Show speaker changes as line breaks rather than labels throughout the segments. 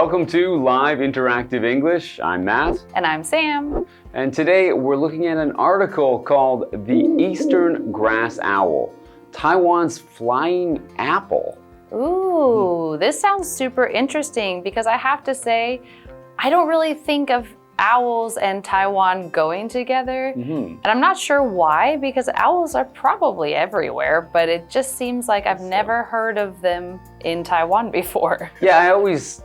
Welcome to Live Interactive English. I'm Matt.
And I'm Sam.
And today we're looking at an article called The Eastern Grass Owl, Taiwan's Flying Apple.
Ooh, this sounds super interesting because I have to say, I don't really think of owls and Taiwan going together. And I'm not sure why, because owls are probably everywhere, but it just seems like I've never heard of them in Taiwan before.
Yeah,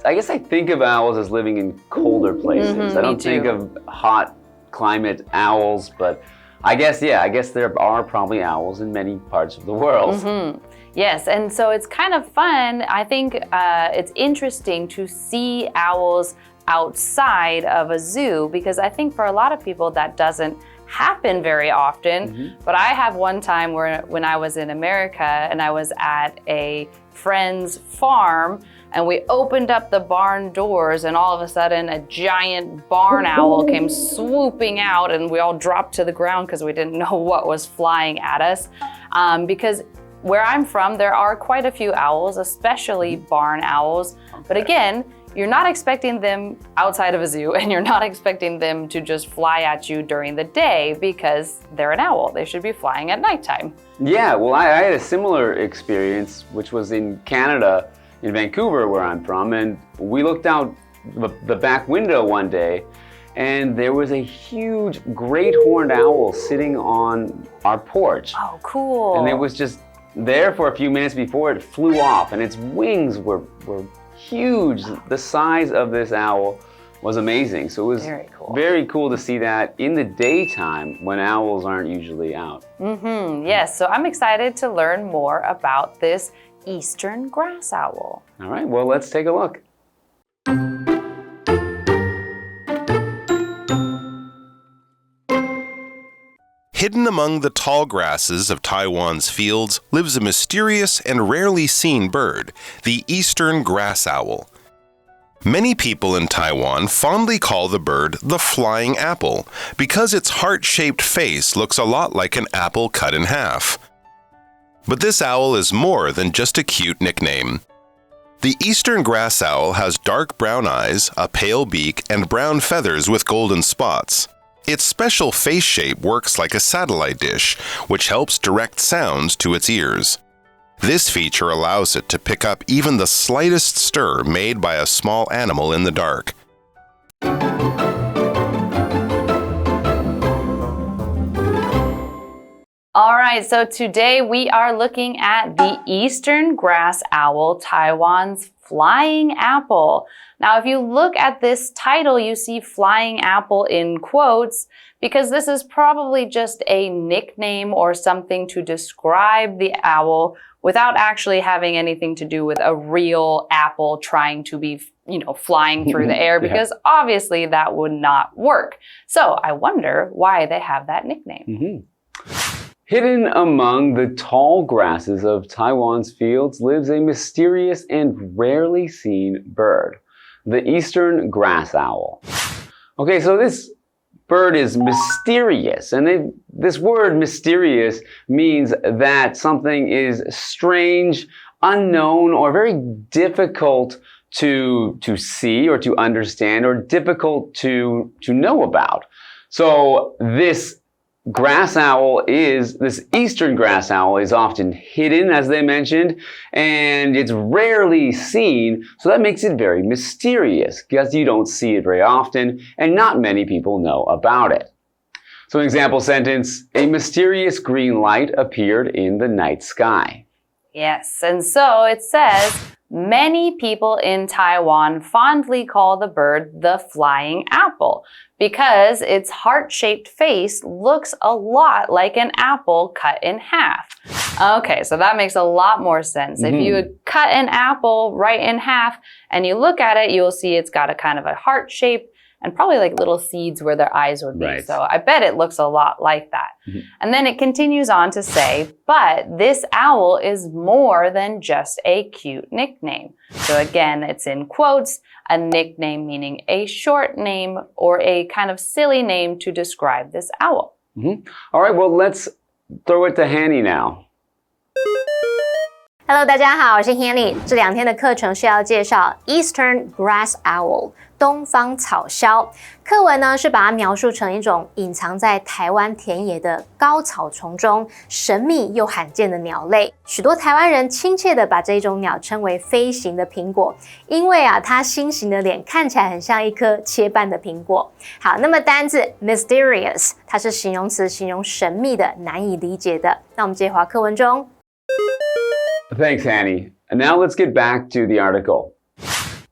I guess I think of owls as living in colder places. I don't think of hot climate owls, but I guess there are probably owls in many parts of the world.
Yes, and so it's kind of fun. I think it's interesting to see owls outside of a zoo, because I think for a lot of people that doesn't happen very often. But I have one time when I was in America and I was at a friend's farm and we opened up the barn doors and all of a sudden a giant barn owl came swooping out and we all dropped to the ground because we didn't know what was flying at us. Because where I'm from, there are quite a few owls, especially barn owls. But again, you're not expecting them outside of a zoo and you're not expecting them to just fly at you during the day because they're an owl. They should be flying at nighttime.
Yeah, well, I had a similar experience, which was in Canada, in Vancouver, where I'm from, and we looked out the back window one day and there was a huge great horned owl sitting on our porch.
Oh, cool.
And it was just there for a few minutes before it flew off, and its wings were huge. The size of this owl was amazing. So it was very cool to see that in the daytime when owls aren't usually out.
Yes, so I'm excited to learn more about this eastern grass owl.
All right, well, let's take a look.
Hidden among the tall grasses of Taiwan's fields lives a mysterious and rarely seen bird, the eastern grass owl. Many people in Taiwan fondly call the bird the flying apple because its heart-shaped face looks a lot like an apple cut in half. But this owl is more than just a cute nickname. The eastern grass owl has dark brown eyes, a pale beak, and brown feathers with golden spots. Its special face shape works like a satellite dish, which helps direct sounds to its ears. This feature allows it to pick up even the slightest stir made by a small animal in the dark.
All right, so today we are looking at the eastern grass owl, Taiwan's flying apple. Now, if you look at this title, you see flying apple in quotes because this is probably just a nickname or something to describe the owl without actually having anything to do with a real apple trying to be, flying through the air, because obviously that would not work. So I wonder why they have that nickname.
Hidden among the tall grasses of Taiwan's fields lives a mysterious and rarely seen bird, the eastern grass owl. Okay, so this bird is mysterious, and this word mysterious means that something is strange, unknown, or very difficult to see or to understand, or difficult to know about. So this eastern grass owl is often hidden, as they mentioned, and it's rarely seen, so that makes it very mysterious because you don't see it very often and not many people know about it. So an example sentence, a mysterious green light appeared in the night sky.
Yes, and so it says, many people in Taiwan fondly call the bird the flying apple because its heart-shaped face looks a lot like an apple cut in half. Okay, so that makes a lot more sense. If you would cut an apple right in half and you look at it, you'll see it's got a kind of a heart shape and probably like little seeds where their eyes would be.
Right.
So I bet it looks a lot like that. And then it continues on to say, but this owl is more than just a cute nickname. So again, it's in quotes, a nickname meaning a short name or a kind of silly name to describe this owl.
All right, well, let's throw it to Hanny now.
Hello， 大家好，我是 Hanny。这2天的课程是要介绍 Eastern Grass Owl 东方草鸮。课文呢是把它描述成一种隐藏在台湾田野的高草丛中神秘又罕见的鸟类。许多台湾人亲切地把这种鸟称为飞行的苹果，因为它心形的脸看起来很像一颗切半的苹果。好，那么单字 mysterious 它是形容词，形容神秘的、难以理解的。那我们直接滑课文中。
Thanks, Annie. And now let's get back to the article.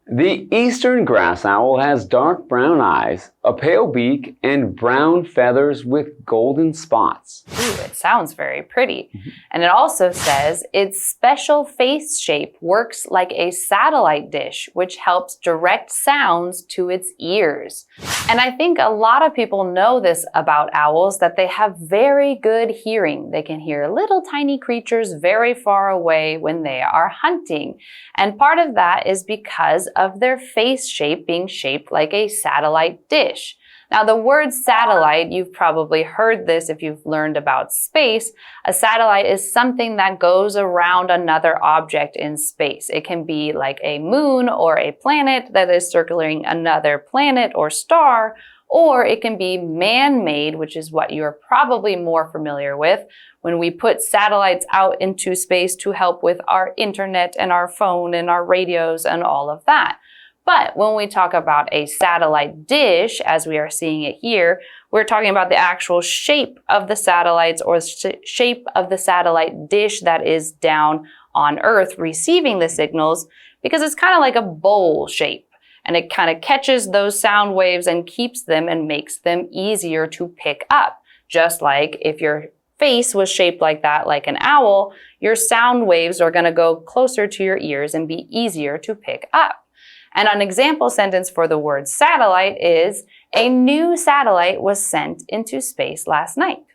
The eastern grass owl has dark brown eyes, a pale beak, and brown feathers with golden spots.
Ooh, it sounds very pretty. And it also says its special face shape works like a satellite dish, which helps direct sounds to its ears. And I think a lot of people know this about owls, that they have very good hearing. They can hear little tiny creatures very far away when they are hunting. And part of that is because of their face shape being shaped like a satellite dish. Now, the word satellite, you've probably heard this if you've learned about space. A satellite is something that goes around another object in space. It can be like a moon or a planet that is circling another planet or star, or it can be man-made, which is what you're probably more familiar with, when we put satellites out into space to help with our internet and our phone and our radios and all of that. But when we talk about a satellite dish, as we are seeing it here, we're talking about the actual shape of the satellites or shape of the satellite dish that is down on Earth receiving the signals, because it's kind of like a bowl shape. And it kind of catches those sound waves and keeps them and makes them easier to pick up. Just like if your face was shaped like that, like an owl, your sound waves are going to go closer to your ears and be easier to pick up. And an example sentence for the word satellite is, a new satellite was sent into space last night.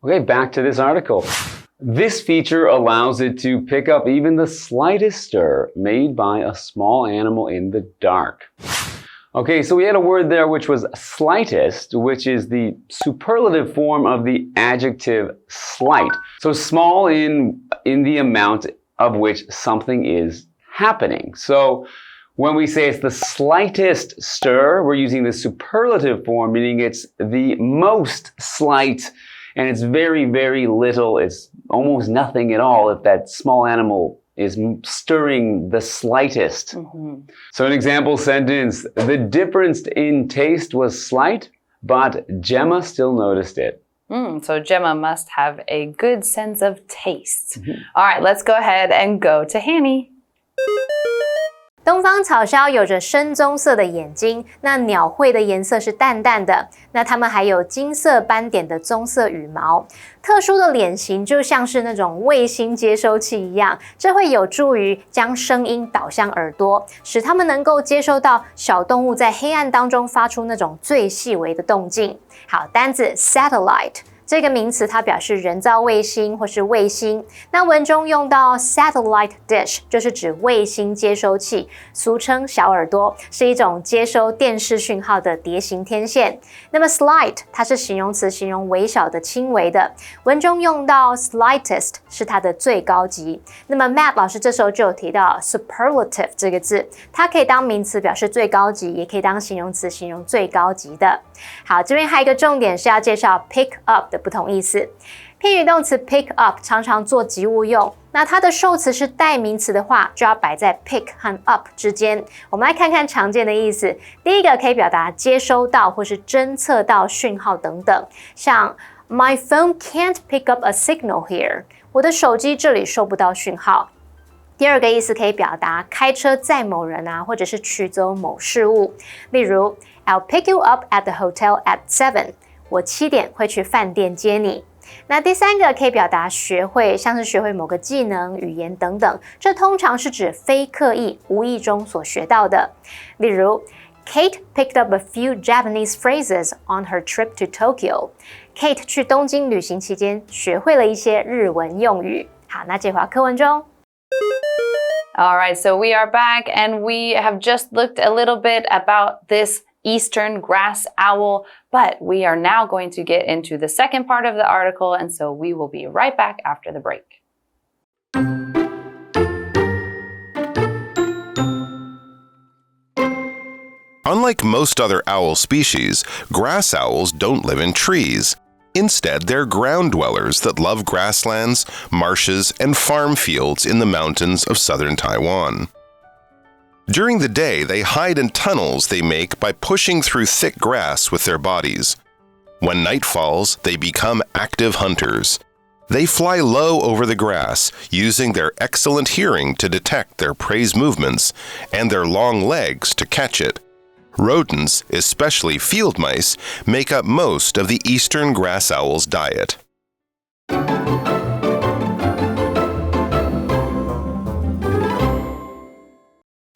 Okay, back to this article. This feature allows it to pick up even the slightest stir made by a small animal in the dark. Okay, so we had a word there which was slightest, which is the superlative form of the adjective slight. So small in the amount of which something is happening. So when we say it's the slightest stir, we're using the superlative form, meaning it's the most slight, and it's very, very little. It's almost nothing at all if that small animal is stirring the slightest. So an example sentence, the difference in taste was slight, but Gemma still noticed it.
So Gemma must have a good sense of taste. All right, let's go ahead and go to Hanny.
东方草鸮有着深棕色的眼睛，那鸟喙的颜色是淡淡的，那它们还有金色斑点的棕色羽毛，特殊的脸型就像是那种卫星接收器一样，这会有助于将声音导向耳朵，使它们能够接收到小动物在黑暗当中发出那种最细微的动静。好，单字 satellite。这个名词它表示人造卫星或是卫星，那文中用到 satellite dish 就是指卫星接收器，俗称小耳朵，是一种接收电视讯号的蝶形天线。那么 slight 它是形容词，形容微小的、轻微的，文中用到 slightest 是它的最高级。那么 Matt 老师这时候就有提到 superlative 这个字，它可以当名词表示最高级，也可以当形容词形容最高级的。好，这边还有一个重点是要介绍 pick up 的不同意思。偏语动词 pick up 常常做及物用，那它的受词是代名词的话，就要摆在 pick 和 up 之间。我们来看看常见的意思。第一个可以表达接收到或是侦测到讯号等等，像 My phone can't pick up a signal here， 我的手机这里收不到讯号。第二个意思可以表达开车载某人或者是取走某事物，例如 I'll pick you up at the hotel at 7， 我7点会去饭店接你。那第三个可以表达学会，像是学会某个技能、语言等等，这通常是指非刻意、无意中所学到的。例如 Kate picked up a few Japanese phrases on her trip to Tokyo。 Kate 去东京旅行期间学会了一些日文用语。好，那这回课文中。
All right, so we are back and we have just looked a little bit about this eastern grass owl, but we are now going to get into the second part of the article, and so we will be right back after the break.
Unlike most other owl species, grass owls don't live in trees. Instead, they're ground dwellers that love grasslands, marshes, and farm fields in the mountains of southern Taiwan. During the day, they hide in tunnels they make by pushing through thick grass with their bodies. When night falls, they become active hunters. They fly low over the grass, using their excellent hearing to detect their prey's movements and their long legs to catch it. Rodents, especially field mice, make up most of the eastern grass owl's diet.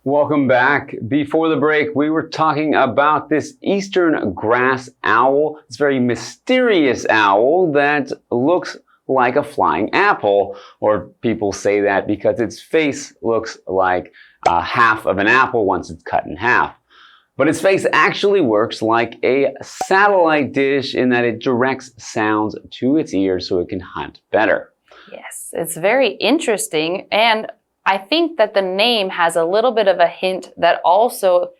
Welcome back. Before the break, we were talking about this eastern grass owl. It's a very mysterious owl that looks like a flying apple, or people say that because its face looks like half of an apple once it's cut in half. But its face actually works like a satellite dish in that it directs sounds to its ears so it can hunt better.
Yes, it's very interesting, and I think that the name has a little bit of a hint that also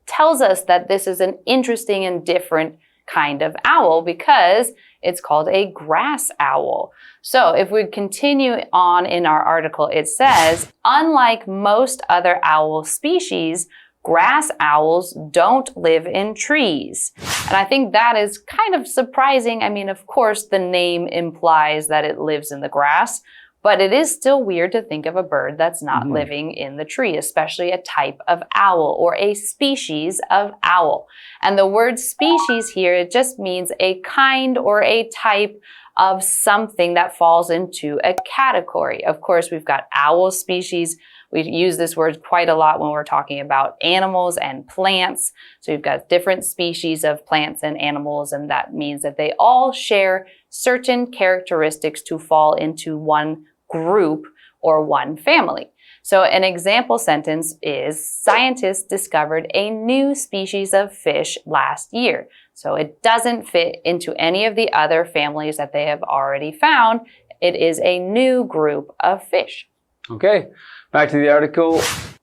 tells us that this is an interesting and different kind of owl because it's called a grass owl. So if we continue on in our article, it says, unlike most other owl species, grass owls don't live in trees. And I think that is kind of surprising. I mean, of course, the name implies that it lives in the grass, but it is still weird to think of a bird that's not living in the tree, especially a type of owl or a species of owl. And the word species here, it just means a kind or a type of something that falls into a category. Of course, we've got owl species. We use this word quite a lot when we're talking about animals and plants. So you've got different species of plants and animals, and that means that they all share certain characteristics to fall into one group or one family. So an example sentence is, scientists discovered a new species of fish last year. So it doesn't fit into any of the other families that they have already found. It is a new group of fish.
Okay, back to the article.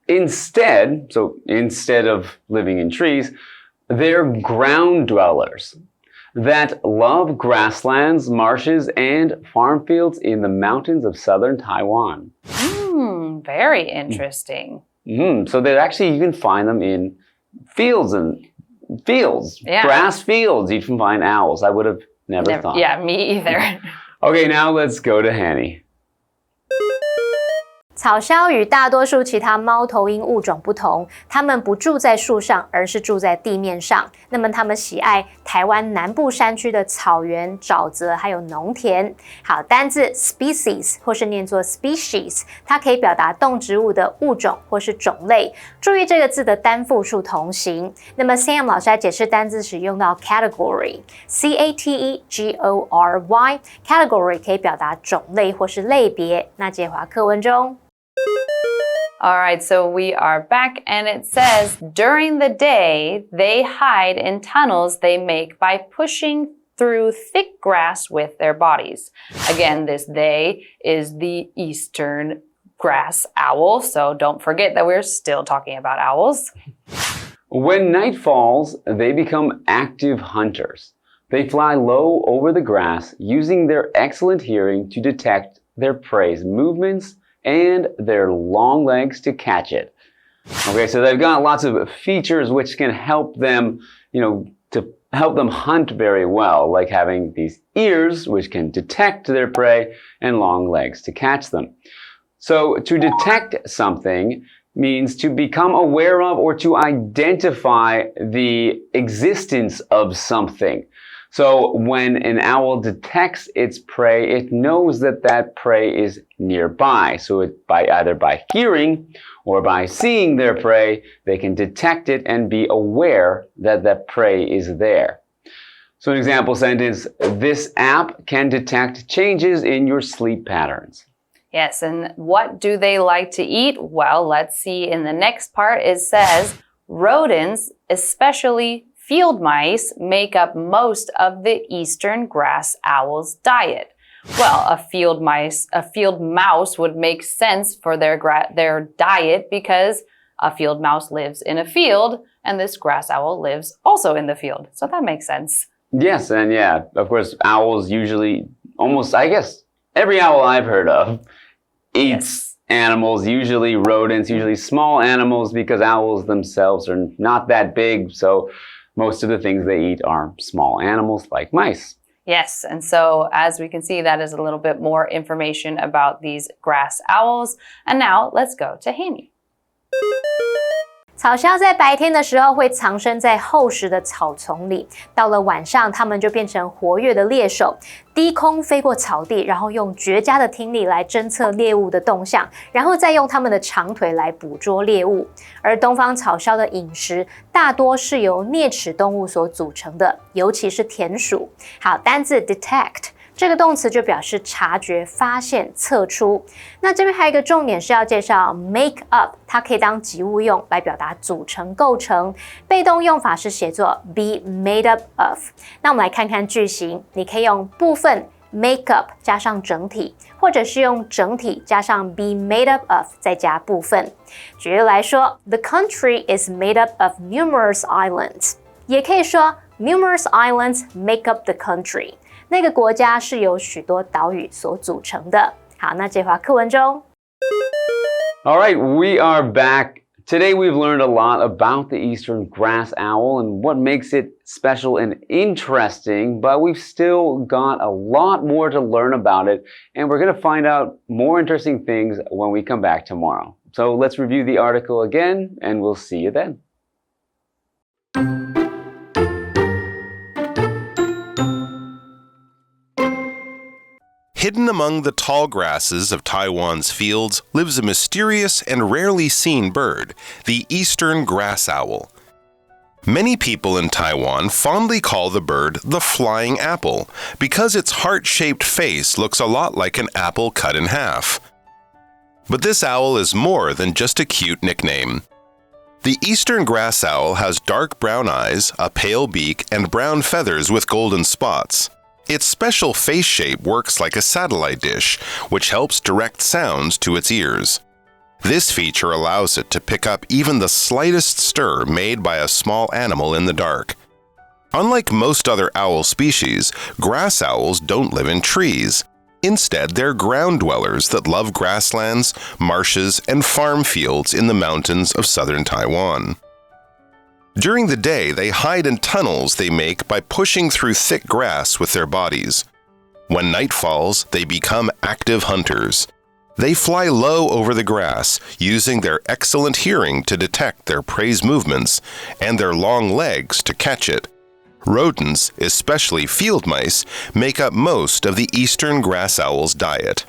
Instead of living in trees, they're ground dwellers that love grasslands, marshes, and farm fields in the mountains of southern Taiwan.
Very interesting.
So that actually you can find them in fields, grass fields. You can find owls. I would have never thought.
Yeah, me either.
Okay, now let's go to Hanny.
草鸮与大多数其他猫头鹰物种不同，它们不住在树上，而是住在地面上。那么它们喜爱台湾南部山区的草原、沼泽还有农田。好，单字 species 或是念作 species， 它可以表达动植物的物种或是种类。注意这个字的单复数同形。那么 Sam 老师来解释单字时用到 category，category 可以表达种类或是类别。那接华课文中。
All right, so we are back and it says, during the day, they hide in tunnels they make by pushing through thick grass with their bodies. Again, this they is the eastern grass owl, so don't forget that we're still talking about owls.
When night falls, they become active hunters. They fly low over the grass, using their excellent hearing to detect their prey's movements and their long legs to catch it. Okay, so they've got lots of features which can help them, to help them hunt very well, like having these ears which can detect their prey and long legs to catch them. So to detect something means to become aware of or to identify the existence of something. So when an owl detects its prey, it knows that that prey is nearby. So either by hearing or by seeing their prey, they can detect it and be aware that that prey is there. So an example sentence, this app can detect changes in your sleep patterns.
Yes, and what do they like to eat? Well, let's see in the next part. It says, rodents, especially field mice, make up most of the eastern grass owl's diet. Well, a field mouse would make sense for their diet because a field mouse lives in a field, and this grass owl lives also in the field. So that makes sense.
Yes, and yeah, of course, owls usually, almost, I guess, every owl I've heard of eats animals, usually rodents, usually small animals, because owls themselves are not that big, so most of the things they eat are small animals like mice.
Yes, and so as we can see, that is a little bit more information about these grass owls. And now let's go to Hanny.
草鸮在白天的时候会藏身在厚实的草丛里，到了晚上，它们就变成活跃的猎手，低空飞过草地，然后用绝佳的听力来侦测猎物的动向，然后再用它们的长腿来捕捉猎物。而东方草鸮的饮食大多是由啮齿动物所组成的，尤其是田鼠。好，单字 detect。这个动词就表示察觉、发现、测出。那这边还有一个重点是要介绍 make up， 它可以当及物用来表达组成、构成。被动用法是写作 be made up of。那我们来看看句型，你可以用部分 make up 加上整体，或者是用整体加上 be made up of 再加部分。举例来说 ，The country is made up of numerous islands。也可以说 numerous islands make up the country。那个国家是由许多岛屿所组成的。好，那这话课文中。
All right, we are back. Today we've learned a lot about the eastern grass owl and what makes it special and interesting, but we've still got a lot more to learn about it, and we're going to find out more interesting things when we come back tomorrow. So let's review the article again, and we'll see you then.
Hidden among the tall grasses of Taiwan's fields lives a mysterious and rarely seen bird, the eastern grass owl. Many people in Taiwan fondly call the bird the flying apple because its heart-shaped face looks a lot like an apple cut in half. But this owl is more than just a cute nickname. The eastern grass owl has dark brown eyes, a pale beak, and brown feathers with golden spots. Its special face shape works like a satellite dish, which helps direct sounds to its ears. This feature allows it to pick up even the slightest stir made by a small animal in the dark. Unlike most other owl species, grass owls don't live in trees. Instead, they're ground dwellers that love grasslands, marshes, and farm fields in the mountains of southern Taiwan. During the day, they hide in tunnels they make by pushing through thick grass with their bodies. When night falls, they become active hunters. They fly low over the grass, using their excellent hearing to detect their prey's movements and their long legs to catch it. Rodents, especially field mice, make up most of the eastern grass owl's diet.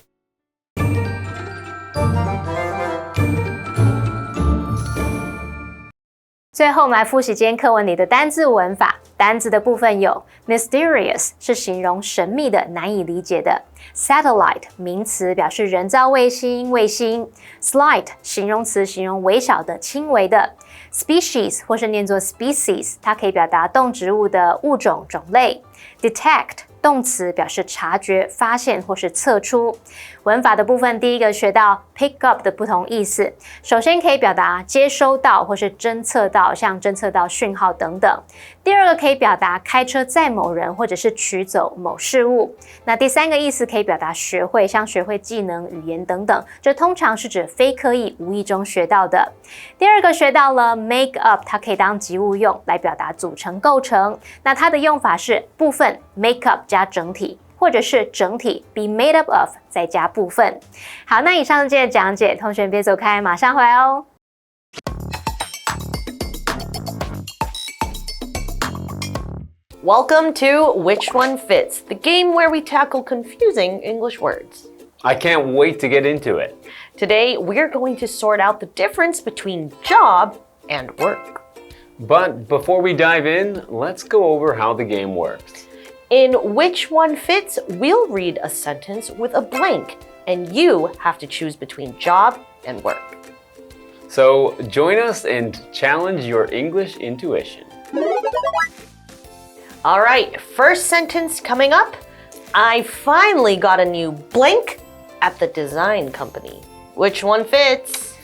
最后，我们来复习今天课文里的单字文法。单字的部分有 mysterious 是形容神秘的、难以理解的 ；satellite 名词表示人造卫星、卫星 ；slight 形容词形容微小的、轻微的 ；species 或是念作 species， 它可以表达动植物的物种、种类 ；detect动词表示察觉、发现或是测出。文法的部分，第一个学到 pick up 的不同意思。首先可以表达接收到或是侦测到，像侦测到讯号等等。第二个可以表达开车载某人或者是取走某事物。那第三个意思可以表达学会，像学会技能、语言等等。这通常是指非刻意、无意中学到的。第二个学到了 make up， 它可以当及物用来表达组成、构成。那它的用法是部分 make up 加整体，或者是整体 be made up of 再加部分。好，那以上是今天的讲解，同学别走开，马上回来哦。
Welcome to Which One Fits, the game where we tackle confusing English words.
I can't wait to get into it.
Today, we're going to sort out the difference between job and work.
But before we dive in, let's go over how the game works.
In Which One Fits, we'll read a sentence with a blank, and you have to choose between job and work.
So join us and challenge your English intuition.
All right, first sentence coming up. I finally got a new blank at the design company. Which one fits?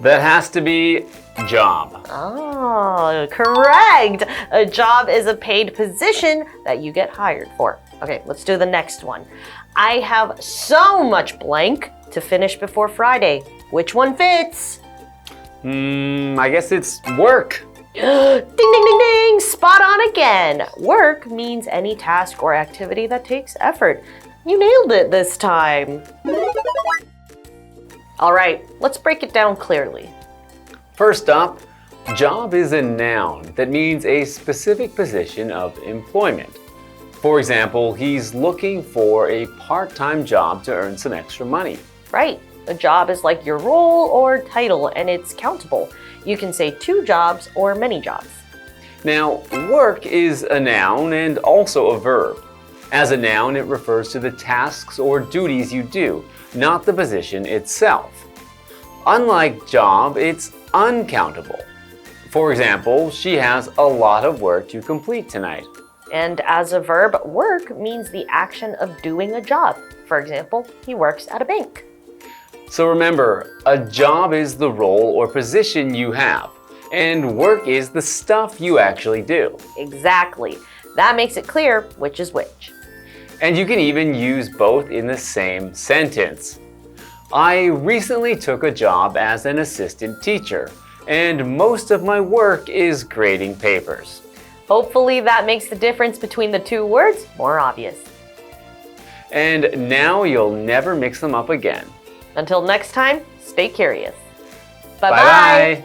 That has to be job.
Oh, correct. A job is a paid position that you get hired for. Okay, let's do the next one. I have so much blank to finish before Friday. Which one fits?
I guess it's work.
Ding, ding, ding, ding! Spot on again. Work means any task or activity that takes effort. You nailed it this time. All right, let's break it down clearly.
First up, job is a noun that means a specific position of employment. For example, he's looking for a part-time job to earn some extra money.
Right. A job is like your role or title, and it's countable. You can say 2 jobs or many jobs.
Now, work is a noun and also a verb. As a noun, it refers to the tasks or duties you do, not the position itself. Unlike job, it's uncountable. For example, she has a lot of work to complete tonight.
And as a verb, work means the action of doing a job. For example, he works at a bank.
So remember, a job is the role or position you have, and work is the stuff you actually do.
Exactly. That makes it clear which is which.
And you can even use both in the same sentence. I recently took a job as an assistant teacher, and most of my work is grading papers.
Hopefully that makes the difference between the 2 words more obvious.
And now you'll never mix them up again.
Until next time, stay curious.
Bye-bye.